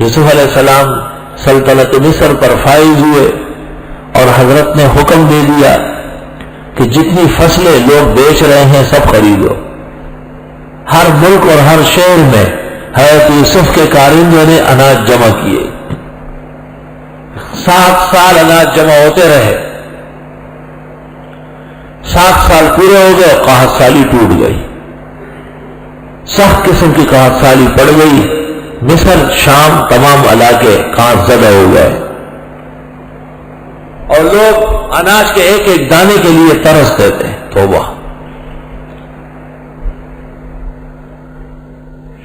یوسف علیہ السلام سلطنت مصر پر فائز ہوئے اور حضرت نے حکم دے دیا کہ جتنی فصلیں لوگ بیچ رہے ہیں سب خریدو. ہر ملک اور ہر شہر میں حضرت یوسف کے کارندوں نے اناج جمع کیے. 7 سال اناج جمع ہوتے رہے. 7 سال پورے ہو گئے، قحط سالی ٹوٹ گئی، سخت قسم کی قحط سالی پڑ گئی. مصر، شام، تمام علاقے قحط زدہ ہو گئے اور لوگ اناج کے ایک ایک دانے کے لیے ترستے تھے. توبہ.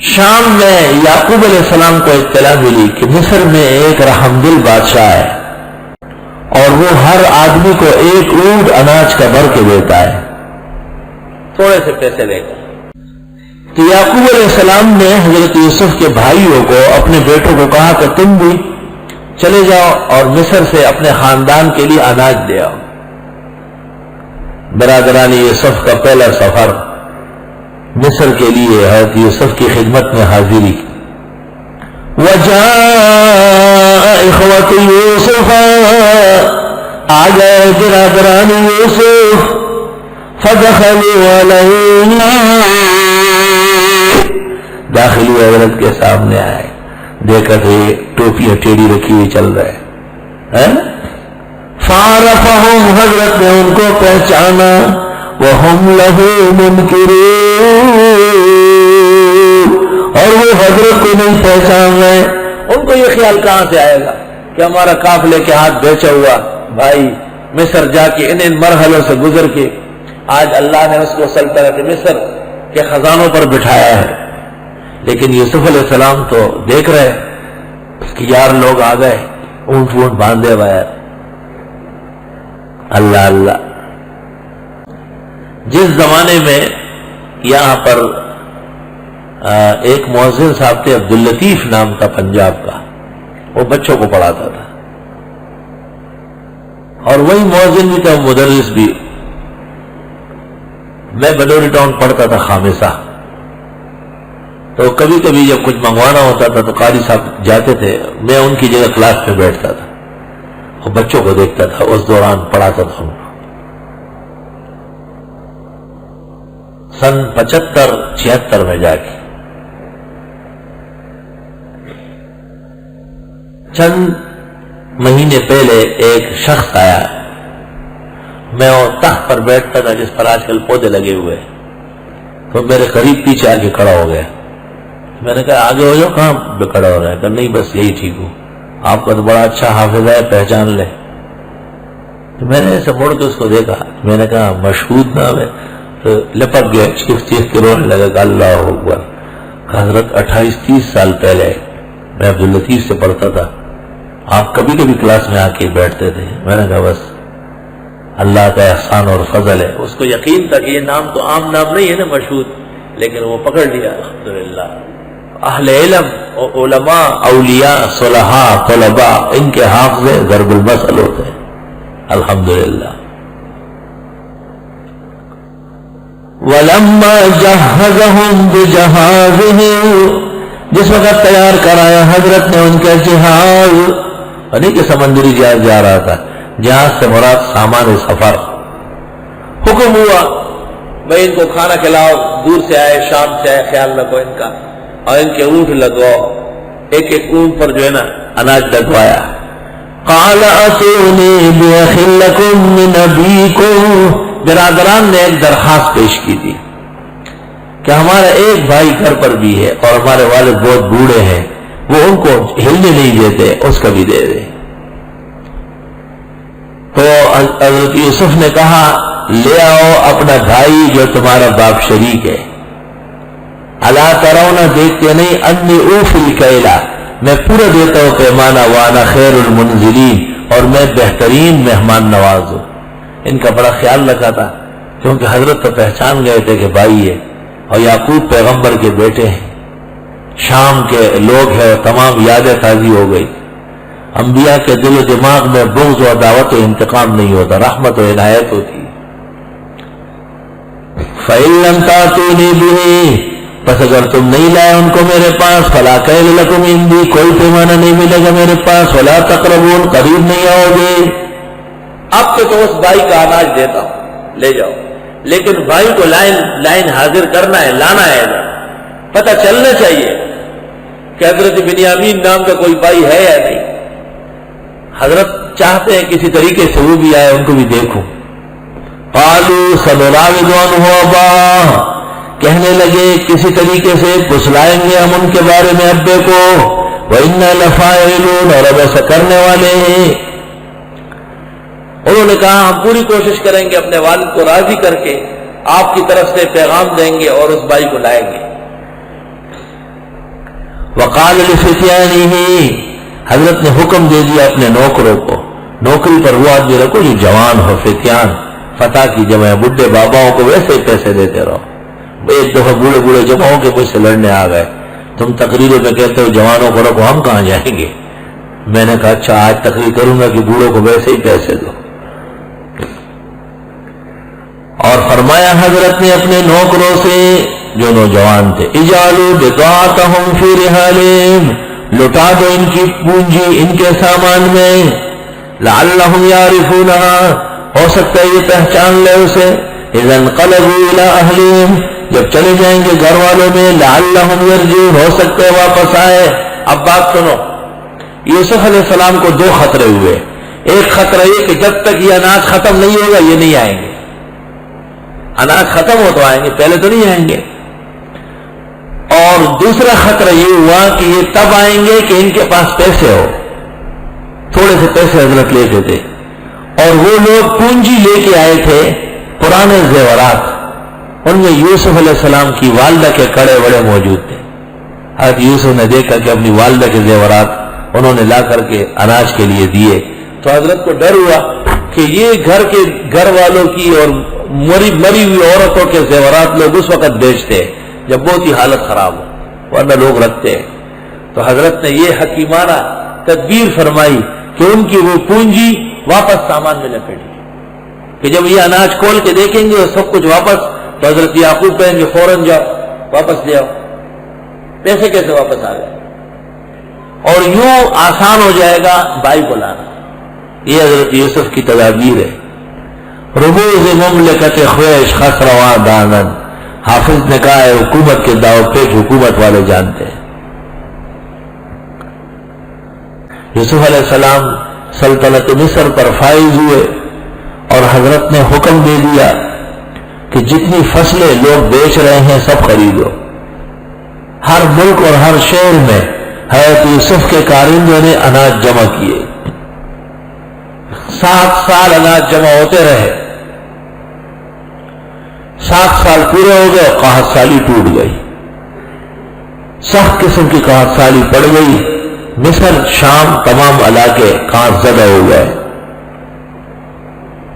شام میں یعقوب علیہ السلام کو اطلاع ملی کہ مصر میں ایک رحمدل بادشاہ ہے اور وہ ہر آدمی کو 1 اونٹ اناج کا بھر کے دیتا ہے، تھوڑے سے پیسے لے کر. تو یعقوب علیہ السلام نے حضرت یوسف کے بھائیوں کو، اپنے بیٹوں کو کہا کہ تم بھی چلے جاؤ اور مصر سے اپنے خاندان کے لیے اناج دے آؤ. برادران یوسف کا پہلا سفر مصر کے لیے حضرت یوسف کی خدمت میں حاضری کی. وجاء اخوت یوسف، آ گئے برادران یوسف. فدخلوا علیہ، داخلی حضرت کے سامنے آئے. دیکھا تو یہ ٹوپیاں ٹیڑھی رکھی ہوئی چل رہے ہیں. فعرفہم، حضرت نے ان کو پہچانا. وہم لہ منکرون، اور وہ حضرت کو نہیں پہچان رہے. ان کو یہ خیال کہاں سے آئے گا کہ ہمارا قافلے کے ہاتھ بیچا ہوا بھائی مصر جا کے ان مرحلوں سے گزر کے آج اللہ نے اس کو سلطنت مصر کے خزانوں پر بٹھایا ہے. لیکن یوسف علیہ السلام تو دیکھ رہے کہ یار لوگ آ گئے، اونٹ وونٹ باندھے ہوئے. اللہ اللہ. جس زمانے میں یہاں پر ایک مؤذن صاحب تھے، عبداللطیف نام تھا پنجاب کا، وہ بچوں کو پڑھاتا تھا اور وہی مؤذن بھی تھا، مدرس بھی. میں بدوری ٹاؤن پڑھتا تھا خامسہ، تو کبھی کبھی جب کچھ منگوانا ہوتا تھا تو قاری صاحب جاتے تھے، میں ان کی جگہ کلاس پہ بیٹھتا تھا اور بچوں کو دیکھتا تھا. اس دوران پڑھاتا تھا ان کو. سن 75-76 میں جا کے چند مہینے پہلے ایک شخص آیا. میں وہ تخت پر بیٹھتا تھا جس پر آج کل پودے لگے ہوئے، تو میرے قریب پیچھے آ کے کھڑا ہو گیا. میں نے کہا آگے ہو جاؤ. کہاں کھڑا ہو رہا ہے؟ کہ نہیں بس یہی ٹھیک ہوں، آپ کا تو بڑا اچھا حافظ ہے، پہچان لے. تو میں نے ایسے مڑ کے اس کو دیکھا. میں نے کہا مشہود نام ہے. تو لپک گیا، چیخ کے رونے لگا کہ اللہ اکبر. حضرت 28-30 سال پہلے میں عبداللطیف سے پڑھتا تھا، آپ کبھی کبھی کلاس میں آ کے بیٹھتے تھے. میں نے کہا بس اللہ کا احسان اور فضل ہے. اس کو یقین تھا کہ یہ نام تو عام نام نہیں ہے نا، مشہود، لیکن وہ پکڑ لیا. الحمدللہ. اہل علم، علماء، اولیاء، صلحاء، طلباء، ان کے حافظے ضرب المثل ہوتے ہیں. الحمدللہ. وَلَمَّا جَهَّزَهُمْ بِجَهَازِهِمْ، جس وقت تیار کرایا حضرت نے ان کا جہاز، یعنی کہ سمندری جہاز جا رہا تھا. جہاز سے مراد سامان سفر. حکم ہوا بھائی ان کو کھانا کھلاؤ، دور سے آئے، شام سے آئے، خیال رکھو ان کا، اور ان کے اونٹ لگواؤ. ایک ایک اونٹ پر جو ہے نا اناج لگوایا. قال اتونی بأخ لکم من ابیکم، برادران نے ایک درخواست پیش کی تھی کہ ہمارا ایک بھائی گھر پر بھی ہے اور ہمارے والد بہت بوڑھے ہیں، وہ ان کو ہلنے نہیں دیتے، اس کا بھی دے دے. تو حضرت یوسف نے کہا لے آؤ اپنا بھائی جو تمہارا باپ شریک ہے. الا ترون، دیکھتے نہیں، انی اوفی الکیلا، میں پورا دیتا ہوں پیمانہ، وانا خیر المنزلین، اور میں بہترین مہمان نواز ہوں. ان کا بڑا خیال رکھا تھا کیونکہ حضرت تو پہچان گئے تھے کہ بھائی ہے اور یعقوب پیغمبر کے بیٹے ہیں، شام کے لوگ ہیں، تمام یادیں تازی ہو گئی. انبیاء کے دل و دماغ میں بغض و عداوت و انتقام نہیں ہوتا، رحمت و عنایت ہوتی. فَإِن لَّمْ تَأْتُونِي بِهِ، بس اگر تم نہیں لائے ان کو میرے پاس فلا کیل لکم عندی، کوئی پیمانہ نہیں ملے گا میرے پاس، ولا تقربون، قریب نہیں آؤ گے۔ اب تو اس بھائی کا اناج دیتا ہوں، لے جاؤ، لیکن بھائی کو لائن حاضر کرنا ہے، لانا ہے، پتہ چلنا چاہیے کہ حضرت بنیامین نام کا کوئی بھائی ہے یا نہیں۔ حضرت چاہتے ہیں کسی طریقے سے وہ بھی آئے، ان کو بھی دیکھوں۔ قالوا سنراود عنہ اباہ، کہنے لگے کسی طریقے سے پسلائیں گے ہم ان کے بارے میں ابے کو، وَإِنَّا لَفَاعِلُونَ، اور اب ایسا کرنے والے ہیں۔ انہوں نے کہا ہم پوری کوشش کریں گے اپنے والد کو راضی کر کے آپ کی طرف سے پیغام دیں گے اور اس بھائی کو لائیں گے۔ وقال لفتیانہ، حضرت نے حکم دے دیا اپنے نوکروں کو، نوکری پر وہ آدمی رکھو جو جوان ہو، فتیان، فتح کی جمع، بڈھے باباؤں کو ویسے ہی پیسے دیتے رہو۔ ایک دفعہ بوڑھے بوڑھے جماؤں کے مجھ سے لڑنے آ گئے، تم تقریروں میں کہتے ہو جوانوں کو رکھو، ہم کہاں جائیں گے؟ میں نے کہا اچھا آج تقریر کروں گا کہ بوڑھوں کو ویسے ہی پیسے دو۔ اور فرمایا حضرت نے اپنے نوکروں سے جو نوجوان تھے، اجعلوا بضاعتهم فی رحالہم، لٹا دو ان کی پونجی ان کے سامان میں، لعلہم یعرفونہا، ہو سکتا ہے یہ پہچان لے اسے، اذا انقلبوا الی اہلہم، جب چلے جائیں گے گھر والوں میں، لعلہم یرجعون، ہو سکتا ہے واپس آئے۔ اب بات سنو، یوسف علیہ السلام کو دو خطرے ہوئے، ایک خطرہ یہ کہ جب تک یہ اناج ختم نہیں ہوگا یہ نہیں آئیں گے، اناج ختم ہو تو آئیں گے، پہلے تو نہیں آئیں گے۔ اور دوسرا خطرہ یہ ہوا کہ یہ تب آئیں گے کہ ان کے پاس پیسے ہو، تھوڑے سے پیسے حضرت لے کے تھے، اور وہ لوگ پونجی لے کے آئے تھے، پرانے زیورات، ان میں یوسف علیہ السلام کی والدہ کے کڑے بڑے موجود تھے۔ حضرت یوسف نے دیکھا کہ اپنی والدہ کے زیورات انہوں نے لا کر کے اناج کے لیے دیے، تو حضرت کو ڈر ہوا کہ یہ گھر والوں کی اور مری ہوئی عورتوں کے زیورات لوگ اس وقت بیچتے ہیں جب بہت ہی حالت خراب ہو، ورنہ لوگ رکھتے ہیں۔ تو حضرت نے یہ حکیمانہ تدبیر فرمائی کہ ان کی وہ پونجی واپس سامان میں لپیٹی، کہ جب یہ اناج کھول کے دیکھیں گے اور سب کچھ واپس، تو حضرت یعقوب کہیں گے فوراً جاؤ واپس لے آؤ، پیسے کیسے واپس آ گئے، اور یوں آسان ہو جائے گا بھائی کو لانا۔ یہ حضرت یوسف کی تدابیر ہے۔ رموز مملکت خویش خسروا دانن، حافظ نے کہا ہے حکومت کے داؤ پیچ حکومت والے جانتے ہیں۔ یوسف علیہ السلام سلطنت مصر پر فائز ہوئے اور حضرت نے حکم دے دیا کہ جتنی فصلیں لوگ بیچ رہے ہیں سب خریدو۔ ہر ملک اور ہر شہر میں حضرت یوسف کے کارندوں نے اناج جمع کیے، 7 سال اناج جمع ہوتے رہے، 7 سال پورے ہو گئے، قحط سالی ٹوٹ گئی، سخت قسم کی قحط سالی پڑ گئی، مصر شام تمام علاقے قحط زدہ ہو گئے،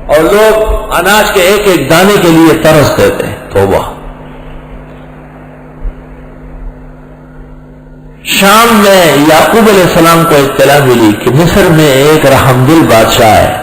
اور لوگ اناج کے ایک ایک دانے کے لیے ترستے تھے۔ توبہ! شام میں یعقوب علیہ السلام کو اطلاع ملی کہ مصر میں ایک رحمدل بادشاہ ہے،